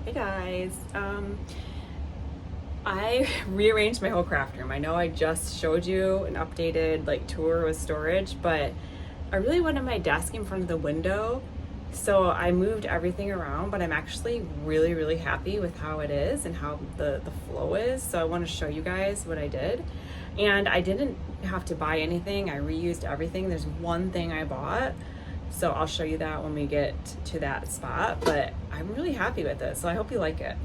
Hey guys, I rearranged my whole craft room. I know I just showed you an updated tour with storage, but I really wanted my desk in front of the window, so I moved everything around, but I'm actually really happy with how it is and how the flow is. So I want to show you guys what I did. And I didn't have to buy anything. I reused everything. There's one thing I bought, so I'll show you that when we get to that spot, but I'm really happy with it, so I hope you like it.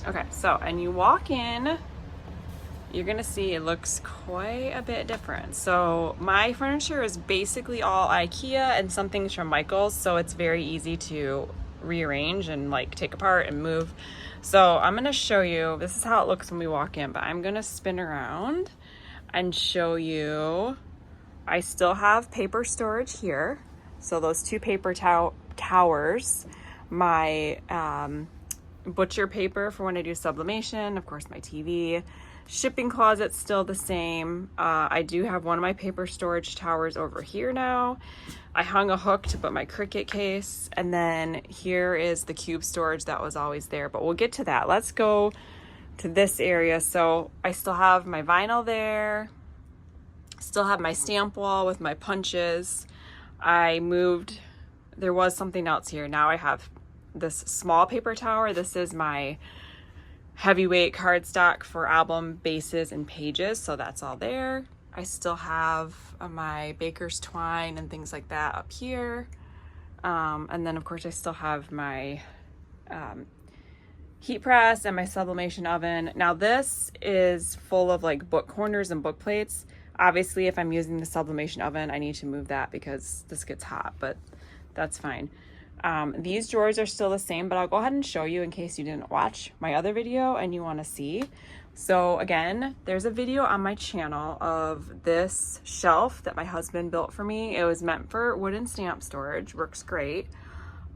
Okay, so, and you walk in, you're gonna see it looks quite a bit different. So my furniture is basically all IKEA and some things from Michael's, so it's very easy to rearrange and take apart and move. So I'm gonna show you, this is how it looks when we walk in, but I'm gonna spin around and show you. I still have paper storage here. So those two paper towers, my butcher paper for when I do sublimation, of course my TV, shipping closet's still the same. I do have one of my paper storage towers over here now. I hung a hook to put my Cricut case, and then here is the cube storage that was always there, but we'll get to that. Let's go to this area. So I still have my vinyl there, still have my stamp wall with my punches. I moved, there was something else here. Now I have this small paper tower. This is my heavyweight cardstock for album bases and pages, so that's all there. I still have my baker's twine and things like that up here. And then of course I still have my heat press and my sublimation oven. Now this is full of book corners and book plates. Obviously if I'm using the sublimation oven, I need to move that because this gets hot, but that's fine. These drawers are still the same, but I'll go ahead and show you in case you didn't watch my other video and you want to see. So again, there's a video on my channel of this shelf that my husband built for me. It was meant for wooden stamp storage, works great.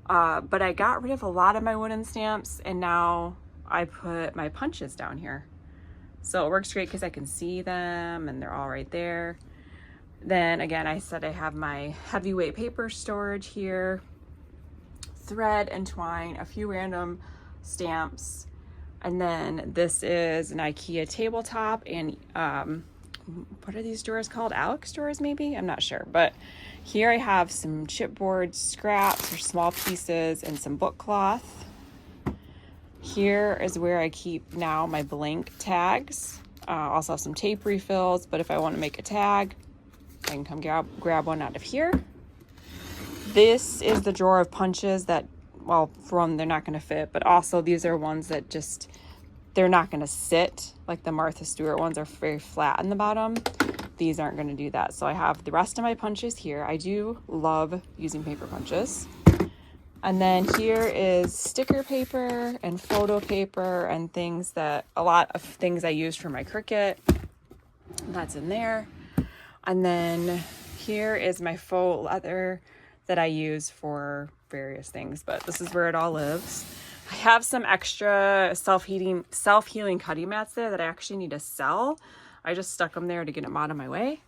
But I got rid of a lot of my wooden stamps and now I put my punches down here. So it works great because I can see them and they're all right there. Then again, I said I have my heavyweight paper storage here, thread and twine, a few random stamps, and then this is an IKEA tabletop. And what are these drawers called? Alex drawers maybe? I'm not sure. But here I have some chipboard scraps or small pieces and some book cloth. Here is where I keep now my blank tags. Also have some tape refills, but if I want to make a tag, I can come grab one out of here. This is the drawer of punches that, well, for one, they're not going to fit, but also these are ones that just, they're not going to sit. Like the Martha Stewart ones are very flat in the bottom. These aren't going to do that. So I have the rest of my punches here. I do love using paper punches. And then here is sticker paper and photo paper and things that, a lot of things I used for my Cricut. That's in there. And then here is my faux leather that I use for various things, but this is where it all lives. I have some extra self-healing cutting mats there that I actually need to sell. I just stuck them there to get them out of my way.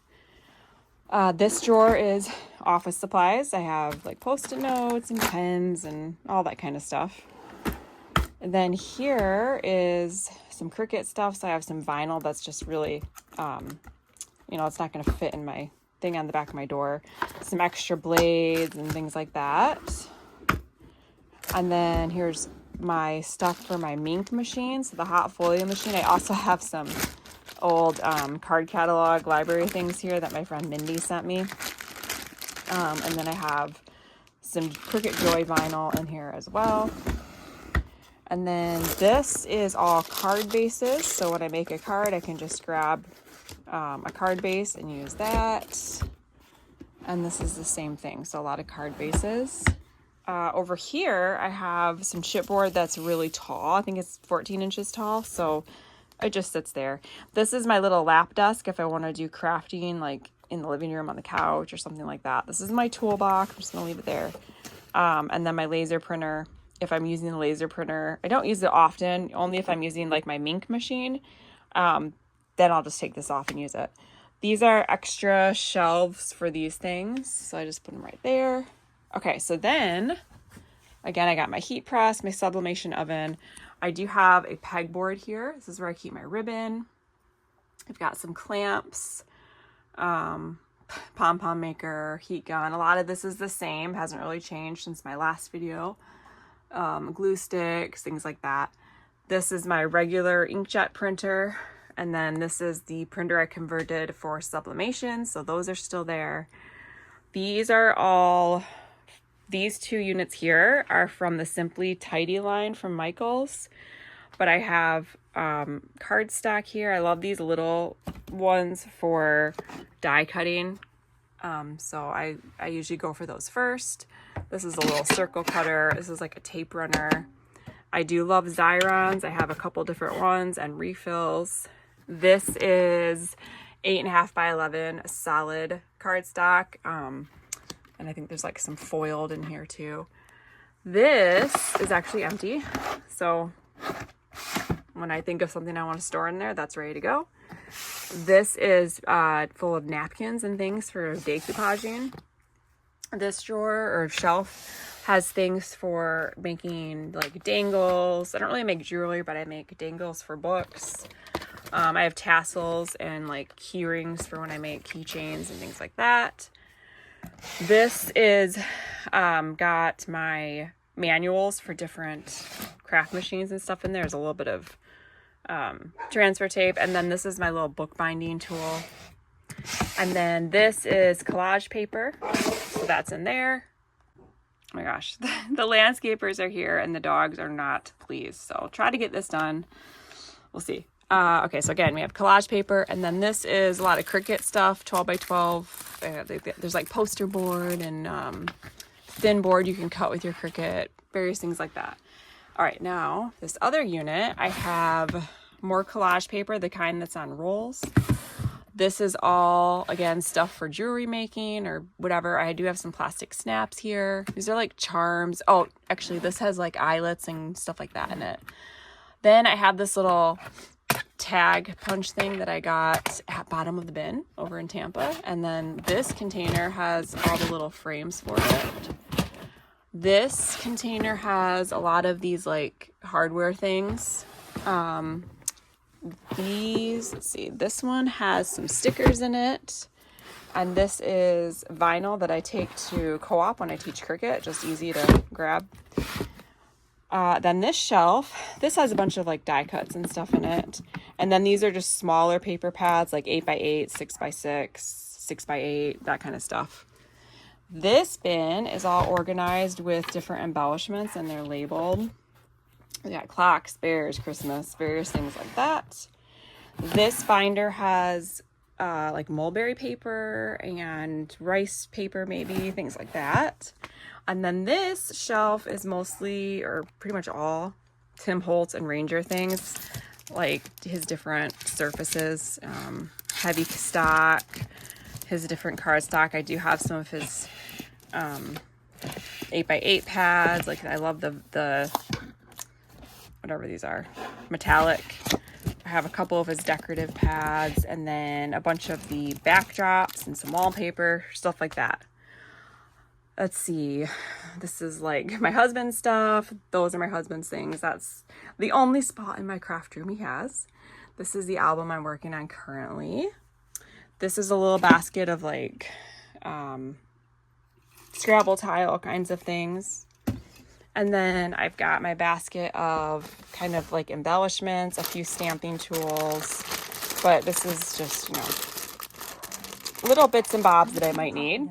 This drawer is office supplies. I have Post-it notes and pens and all that kind of stuff. And then here is some Cricut stuff. So I have some vinyl that's just really, it's not going to fit in my thing on the back of my door. Some extra blades and things like that. And then here's my stuff for my Mink machine, so the hot folio machine. I also have some old card catalog library things here that my friend Mindy sent me. And then I have some Cricut Joy vinyl in here as well. And then this is all card bases, so when I make a card I can just grab a card base and use that. And this is the same thing, so a lot of card bases. Over here I have some chipboard that's really tall. I think it's 14 inches tall, so it just sits there. This is my little lap desk if I want to do crafting in the living room on the couch or something like that. This is my toolbox. I'm just gonna leave it there. And then my laser printer. If I'm using the laser printer, I don't use it often, only if I'm using my Mink machine. Then I'll just take this off and use it. These are extra shelves for these things. So I just put them right there. Okay, so then, again, I got my heat press, my sublimation oven. I do have a pegboard here. This is where I keep my ribbon. I've got some clamps, pom-pom maker, heat gun. A lot of this is the same, hasn't really changed since my last video. Glue sticks, things like that. This is my regular inkjet printer. And then this is the printer I converted for sublimation. So those are still there. These two units here are from the Simply Tidy line from Michaels. But I have cardstock here. I love these little ones for die cutting. So I usually go for those first. This is a little circle cutter. This is like a tape runner. I do love Xyrons. I have a couple different ones and refills. This is 8.5 by 11 solid cardstock. And I think there's like some foiled in here too. This is actually empty. So when I think of something I want to store in there, that's ready to go. This is full of napkins and things for decoupaging. This drawer or shelf has things for making like dangles. I don't really make jewelry, but I make dangles for books. I have tassels and like key rings for when I make keychains and things like that. This is got my manuals for different craft machines and stuff in there. There's a little bit of transfer tape. And then this is my little bookbinding tool. And then this is collage paper. So that's in there. Oh my gosh, the landscapers are here and the dogs are not pleased. So I'll try to get this done. We'll see. Okay, so again, we have collage paper, and then this is a lot of Cricut stuff, 12 by 12. There's like poster board and thin board you can cut with your Cricut, various things like that. All right, now this other unit, I have more collage paper, the kind that's on rolls. This is all, again, stuff for jewelry making or whatever. I do have some plastic snaps here. These are like charms. Oh, actually, this has like eyelets and stuff like that in it. Then I have this little tag punch thing that I got at bottom of the bin over in Tampa. And then this container has all the little frames for it. This container has a lot of these like hardware things. Let's see, this one has some stickers in it. And this is vinyl that I take to co-op when I teach Cricut, just easy to grab. Then this shelf, this has a bunch of like die cuts and stuff in it. And then these are just smaller paper pads, like 8x8, 6x6, 6x8, that kind of stuff. This bin is all organized with different embellishments and they're labeled. We got clocks, bears, Christmas, various things like that. This binder has like mulberry paper and rice paper, maybe, things like that. And then this shelf is mostly, or pretty much all, Tim Holtz and Ranger things, like his different surfaces, heavy stock, his different card stock. I do have some of his 8x8 pads. Like I love the whatever these are, metallic. I have a couple of his decorative pads and then a bunch of the backdrops and some wallpaper, stuff like that. Let's see, this is like my husband's stuff. Those are my husband's things. That's the only spot in my craft room he has. This is the album I'm working on currently. This is a little basket of like Scrabble tile, all kinds of things. And then I've got my basket of kind of like embellishments, a few stamping tools, but this is just, you know, little bits and bobs that I might need.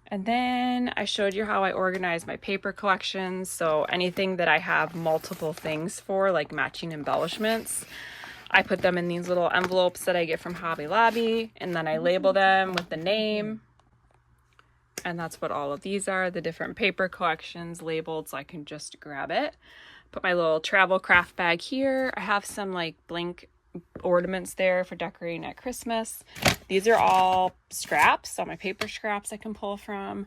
And then I showed you how I organize my paper collections. So anything that I have multiple things for, like matching embellishments, I put them in these little envelopes that I get from Hobby Lobby, and then I label them with the name. And that's what all of these are, the different paper collections labeled, so I can just grab it. Put my little travel craft bag here. I have some like blank ornaments there for decorating at Christmas. These are all scraps, so my paper scraps I can pull from.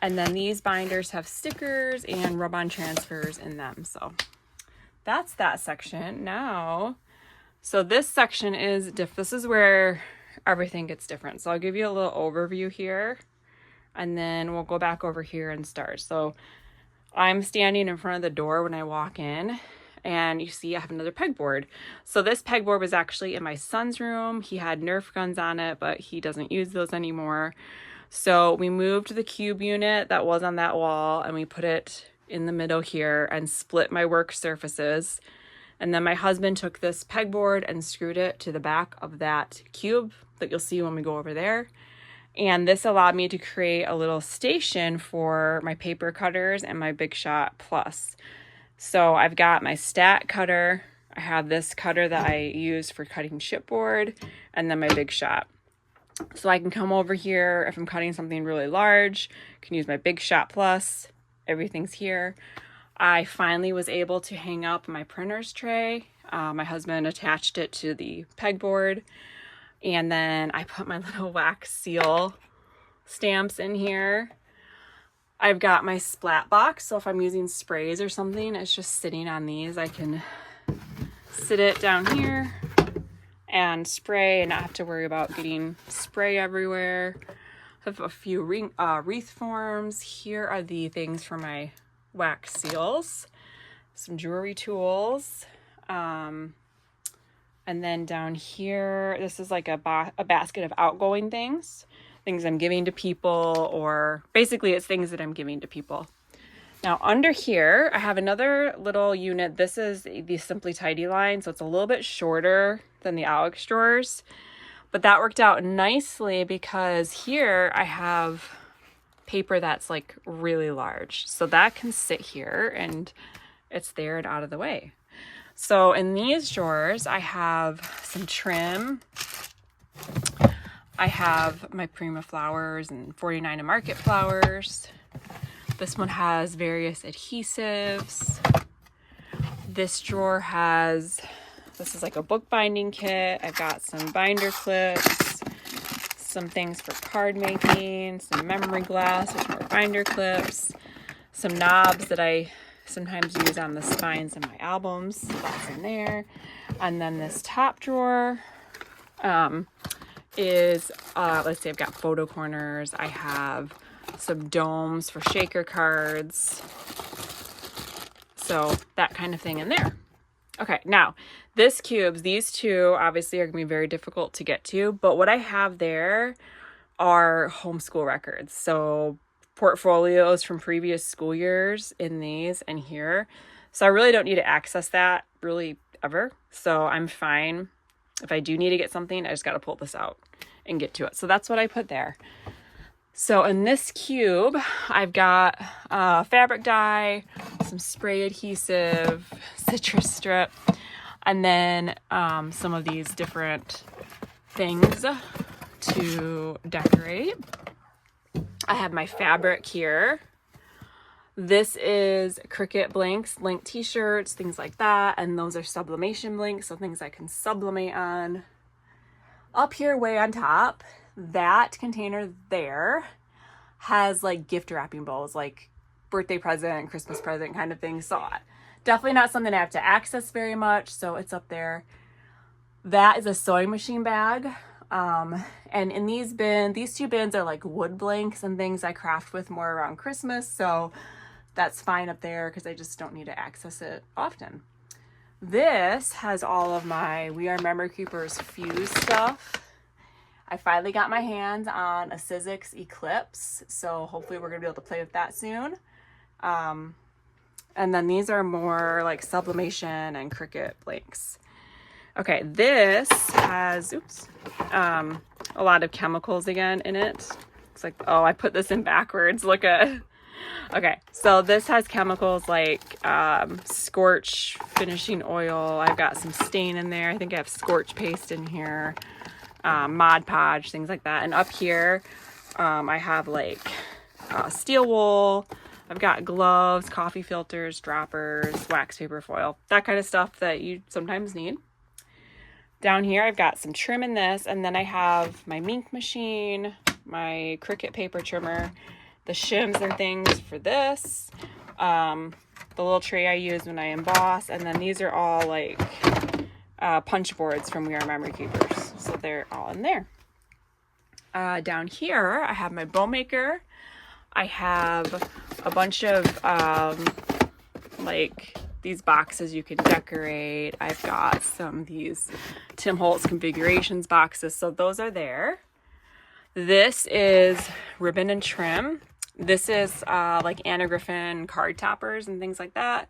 And then these binders have stickers and rub-on transfers in them. So that's that section. Now, so this section is this is where everything gets different. So I'll give you a little overview here, and then we'll go back over here and start. So I'm standing in front of the door when I walk in, and you see I have another pegboard. So this pegboard was actually in my son's room. He had Nerf guns on it, but he doesn't use those anymore. So we moved the cube unit that was on that wall, and we put it in the middle here and split my work surfaces. And then my husband took this pegboard and screwed it to the back of that cube that you'll see when we go over there. And this allowed me to create a little station for my paper cutters and my Big Shot Plus. So I've got my stat cutter. I have this cutter that I use for cutting chipboard, and then my Big Shot. So I can come over here if I'm cutting something really large, can use my Big Shot Plus. Everything's here. I finally was able to hang up my printer's tray. My husband attached it to the pegboard, and then I put my little wax seal stamps in here. I've got my splat box, so if I'm using sprays or something, it's just sitting on these. I can sit it down here and spray and not have to worry about getting spray everywhere. I have a few wreath forms. Here are the things for my wax seals, some jewelry tools, and then down here, this is like a basket of outgoing things I'm giving to people, or basically it's things that I'm giving to people. Now under here, I have another little unit. This is the Simply Tidy line, so it's a little bit shorter than the Alex drawers, but that worked out nicely because here I have paper that's like really large. So that can sit here and it's there and out of the way. So in these drawers, I have some trim. I have my Prima flowers and 49 and Market flowers. This one has various adhesives. This drawer has, this is like a bookbinding kit. I've got some binder clips, some things for card making, some memory glass with more binder clips, some knobs that I sometimes use on the spines of my albums. That's in there. And then this top drawer is, let's see, I've got photo corners. I have some domes for shaker cards. So that kind of thing in there. Okay, now these two obviously are gonna be very difficult to get to, but what I have there are homeschool records. So portfolios from previous school years in these and here. So I really don't need to access that really ever. So I'm fine. If I do need to get something, I just got to pull this out and get to it. So that's what I put there. So in this cube, I've got fabric dye, some spray adhesive, citrus strip, and then some of these different things to decorate. I have my fabric here. This is Cricut blanks, link t-shirts, things like that. And those are sublimation blanks, so things I can sublimate on. Up here way on top, that container there has like gift wrapping bowls, like birthday present, Christmas present kind of thing. So definitely not something I have to access very much, so it's up there. That is a sewing machine bag. And in these two bins are like wood blanks and things I craft with more around Christmas, so that's fine up there because I just don't need to access it often. This has all of my We Are Memory Keepers fuse stuff. I finally got my hands on a Sizzix Eclipse, so hopefully we're gonna be able to play with that soon. And then these are more like sublimation and Cricut blanks. Okay, this has, a lot of chemicals again in it. It's like, oh, I put this in backwards. Look at, okay, so this has chemicals like scorch finishing oil. I've got some stain in there. I think I have scorch paste in here, Mod Podge, things like that. And up here, I have like steel wool. I've got gloves, coffee filters, droppers, wax paper foil, that kind of stuff that you sometimes need. Down here, I've got some trim in this, and then I have my Mink machine, my Cricut paper trimmer, the shims and things for this, the little tray I use when I emboss, and then these are all like punch boards from We Are Memory Keepers, so they're all in there. Down here, I have my bow maker. I have a bunch of like these boxes you can decorate. I've got some of these Tim Holtz configurations boxes, so those are there. This is ribbon and trim. This is like Anna Griffin card toppers and things like that.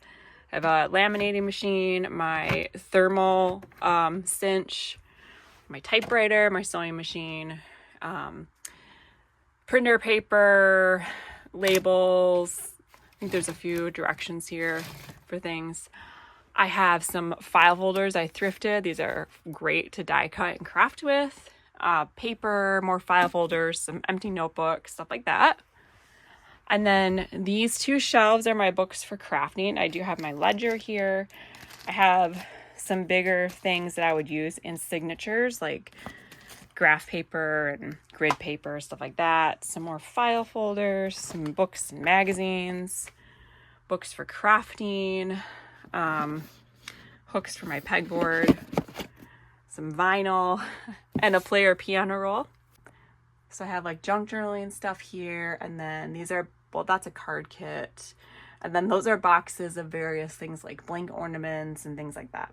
I have a laminating machine, my thermal cinch, my typewriter, my sewing machine, printer paper, labels. I think there's a few directions here for things. I have some file folders I thrifted. These are great to die cut and craft with. Paper, more file folders, some empty notebooks, stuff like that. And then these two shelves are my books for crafting. I do have my ledger here. I have some bigger things that I would use in signatures, like graph paper and grid paper, stuff like that. Some more file folders, some books and magazines, books for crafting, hooks for my pegboard, some vinyl, and a player piano roll. So I have like junk journaling stuff here, and then these are, well, that's a card kit. And then those are boxes of various things like blank ornaments and things like that.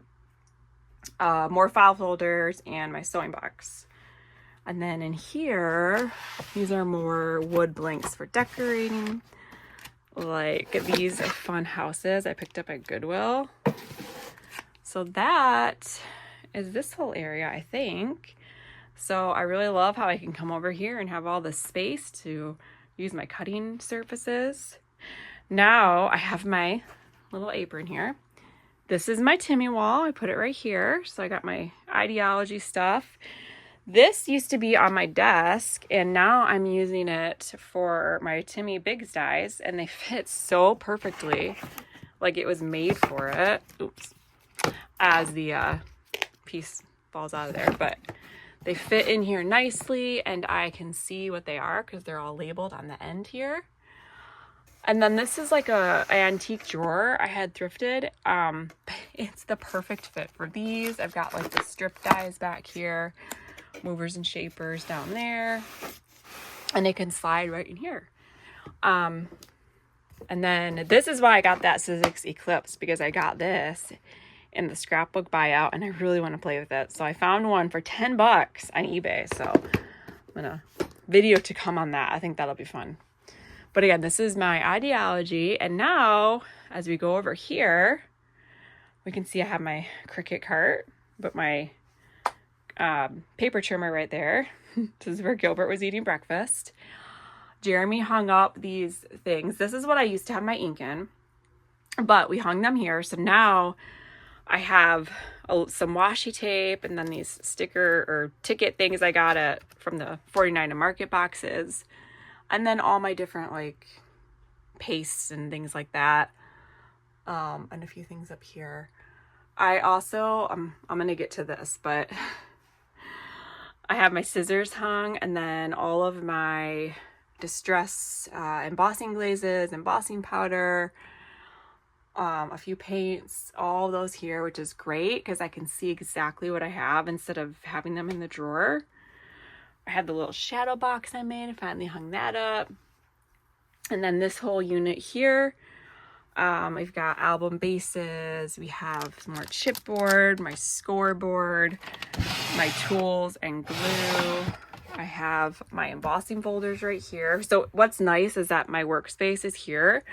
More file folders and my sewing box. And then in here, these are more wood blanks for decorating. Like these fun houses I picked up at Goodwill. So that is this whole area, I think. So I really love how I can come over here and have all this space to use my cutting surfaces. Now I have my little apron here. This is my Timmy wall. I put it right here. So I got my ideology stuff. This used to be on my desk, and now I'm using it for my Timmy Biggs dies, and they fit so perfectly. Like it was made for it. Oops. As the piece falls out of there, but they fit in here nicely, and I can see what they are because they're all labeled on the end here. And then this is like an antique drawer I had thrifted. It's the perfect fit for these. I've got like the strip dies back here, movers and shapers down there, and they can slide right in here. And then this is why I got that Sizzix Eclipse, because I got this in the scrapbook buyout and I really want to play with it. So I found one for 10 bucks on eBay. So I'm gonna video to come on that. I think that'll be fun. But again, this is my ideology. And now as we go over here, we can see I have my Cricut cart, but my paper trimmer right there. This is where Gilbert was eating breakfast. Jeremy hung up these things. This is what I used to have my ink in, but we hung them here. So now I have some washi tape, and then these sticker or ticket things I got from the 49 to Market boxes, and then all my different like pastes and things like that, and a few things up here. I also I'm gonna get to this, but I have my scissors hung, and then all of my distress embossing glazes, embossing powder, a few paints, all those here, which is great because I can see exactly what I have instead of having them in the drawer. I had the little shadow box I made. I finally hung that up. And then this whole unit here, we've got album bases, we have some more chipboard, my scoreboard, my tools and glue. I have my embossing folders right here. So what's nice is that my workspace is here.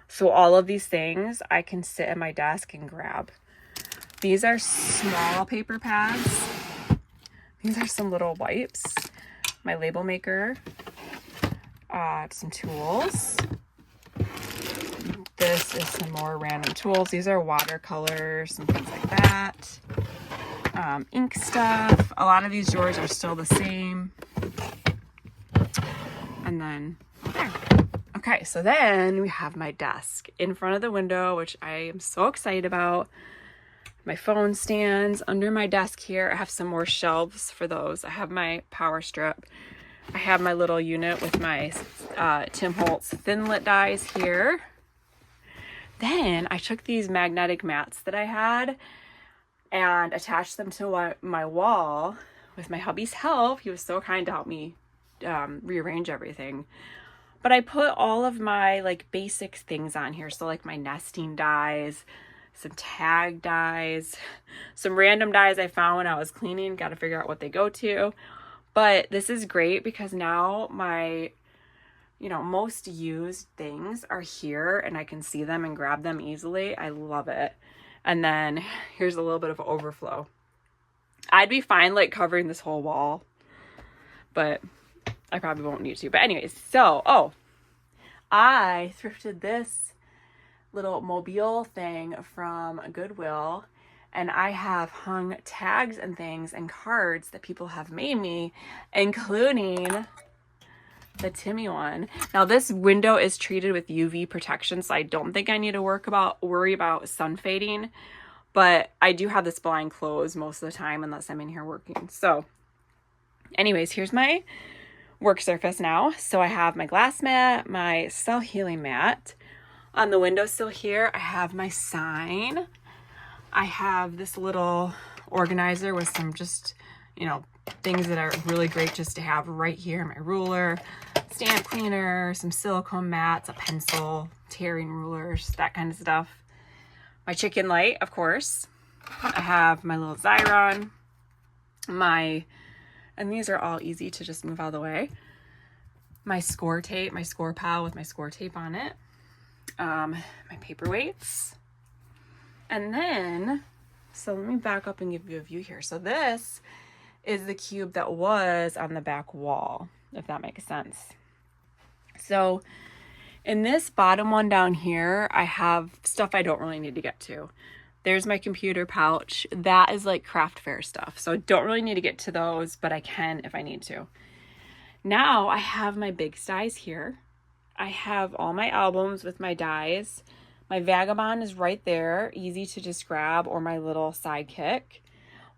So all of these things I can sit at my desk and grab. These are small paper pads. These are some little wipes. My label maker. Some tools. This is some more random tools. These are watercolors and things like that. Ink stuff. A lot of these drawers are still the same. And then there. Okay, so then we have my desk in front of the window, which I am so excited about. My phone stands under my desk here. I have some more shelves for those. I have my power strip. I have my little unit with my Tim Holtz thin lit dies here. Then I took these magnetic mats that I had and attached them to my wall with my hubby's help. He was so kind to help me rearrange everything. But I put all of my like basic things on here. So like my nesting dies, some tag dies, some random dies I found when I was cleaning. Got to figure out what they go to. But this is great because now my, you know, most used things are here and I can see them and grab them easily. I love it. And then here's a little bit of overflow. I'd be fine like covering this whole wall, but I probably won't need to. But anyways, so, I thrifted this little mobile thing from Goodwill, and I have hung tags and things and cards that people have made me, including the Timmy one. Now this window is treated with UV protection, so I don't think I need to worry about sun fading, but I do have this blind closed most of the time unless I'm in here working. So anyways, here's my work surface now. So I have my glass mat, my cell healing mat. On the windowsill here, I have my sign. I have this little organizer with some just, you know, things that are really great just to have right here. My ruler, stamp cleaner, some silicone mats, a pencil, tearing rulers, that kind of stuff. My chicken light, of course. I have my little Xyron, and these are all easy to just move out of the way. My score tape, my score pal with my score tape on it. My paperweights. And then, so let me back up and give you a view here. So this is the cube that was on the back wall, if that makes sense. So in this bottom one down here, I have stuff I don't really need to get to. There's my computer pouch. That is like craft fair stuff. So I don't really need to get to those, but I can if I need to. Now I have my big dies here. I have all my albums with my dies. My Vagabond is right there, easy to just grab, or my little sidekick.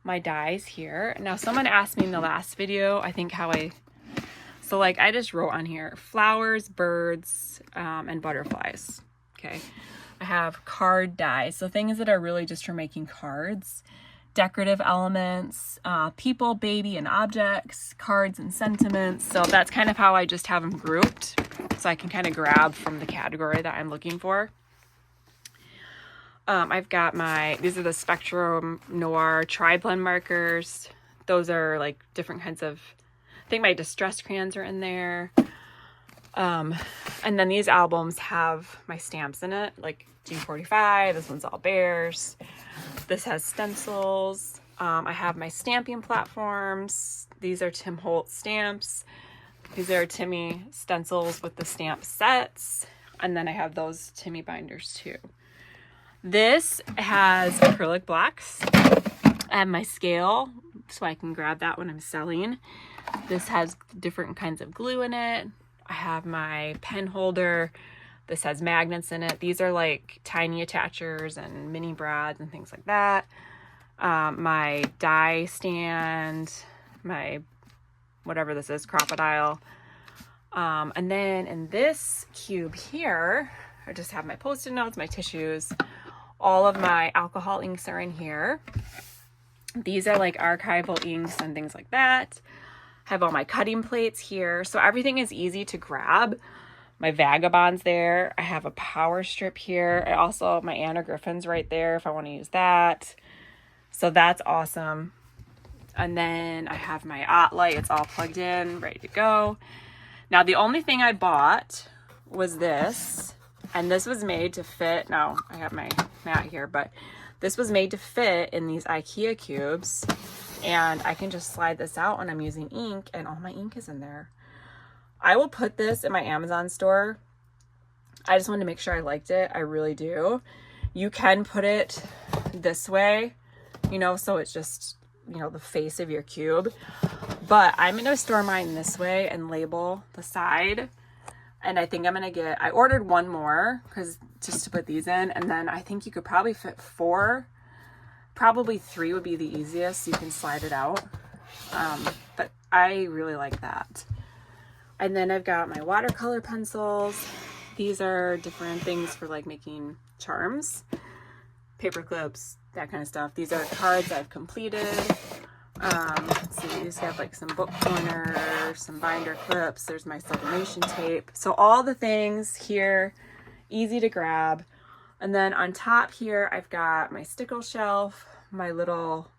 My dies here. Now someone asked me in the last video, I think so like I just wrote on here, flowers, birds, and butterflies. Okay. I have card dies, so things that are really just for making cards, decorative elements, people, baby, and objects, cards and sentiments. So that's kind of how I just have them grouped, so I can kind of grab from the category that I'm looking for. I've got these are the Spectrum Noir tri-blend markers. Those are like different kinds of, I think my distress crayons are in there. And then these albums have my stamps in it, like G45, this one's all bears. This has stencils. I have my stamping platforms. These are Tim Holtz stamps. These are Timmy stencils with the stamp sets. And then I have those Timmy binders too. This has acrylic blocks. I have my scale, so I can grab that when I'm selling. This has different kinds of glue in it. I have my pen holder. This has magnets in it. These are like tiny attachers and mini brads and things like that. My die stand, my whatever this is, crocodile. And then in this cube here, I just have my Post-it notes, my tissues. All of my alcohol inks are in here. These are like archival inks and things like that. I have all my cutting plates here. So everything is easy to grab. My Vagabond's there. I have a power strip here. I also, my Anna Griffin's right there if I want to use that. So that's awesome. And then I have my OttLight. It's all plugged in, ready to go. Now the only thing I bought was this. And this was made to fit, now I have my mat here, but this was made to fit in these IKEA cubes. And I can just slide this out when I'm using ink, and all my ink is in there. I will put this in my Amazon store. I just wanted to make sure I liked it. I really do. You can put it this way, you know, so it's just, you know, the face of your cube. But I'm going to store mine this way and label the side. And I think I'm going to I ordered one more just to put these in. And then I think you could probably fit 4. Probably 3 would be the easiest. You can slide it out. But I really like that. And then I've got my watercolor pencils. These are different things for like making charms, paper clips, that kind of stuff. These are cards I've completed. Let's see, these have like some book corners, some binder clips. There's my sublimation tape. So all the things here, easy to grab. And then on top here, I've got my stickle shelf, my little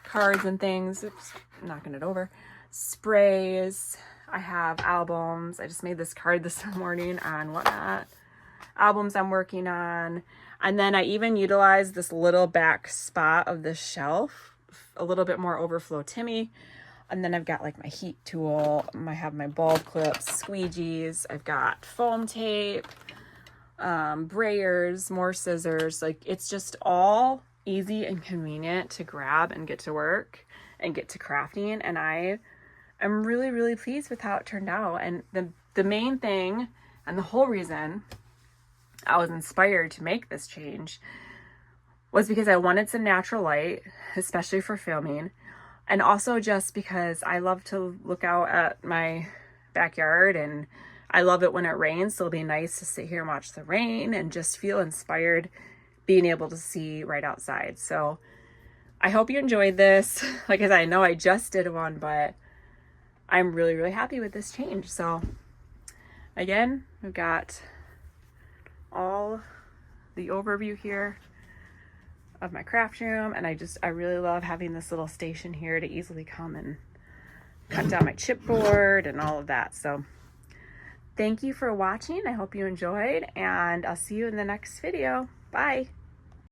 cards and things. Oops, knocking it over. Sprays. I have albums. I just made this card this morning on Whatnot. Albums I'm working on. And then I even utilized this little back spot of the shelf, a little bit more overflow Timmy. And then I've got like my heat tool. I have my bulb clips, squeegees. I've got foam tape, brayers, more scissors. Like, it's just all easy and convenient to grab and get to work and get to crafting. And I am really, really pleased with how it turned out. And the main thing and the whole reason I was inspired to make this change was because I wanted some natural light, especially for filming, and also just because I love to look out at my backyard, and I love it when it rains, so it'll be nice to sit here and watch the rain and just feel inspired being able to see right outside. So I hope you enjoyed this. Like I said, I know I just did one, but I'm really, really happy with this change. So again, we've got all the overview here of my craft room, and I really love having this little station here to easily come and cut down my chipboard and all of that. So thank you for watching. I hope you enjoyed, and I'll see you in the next video. Bye.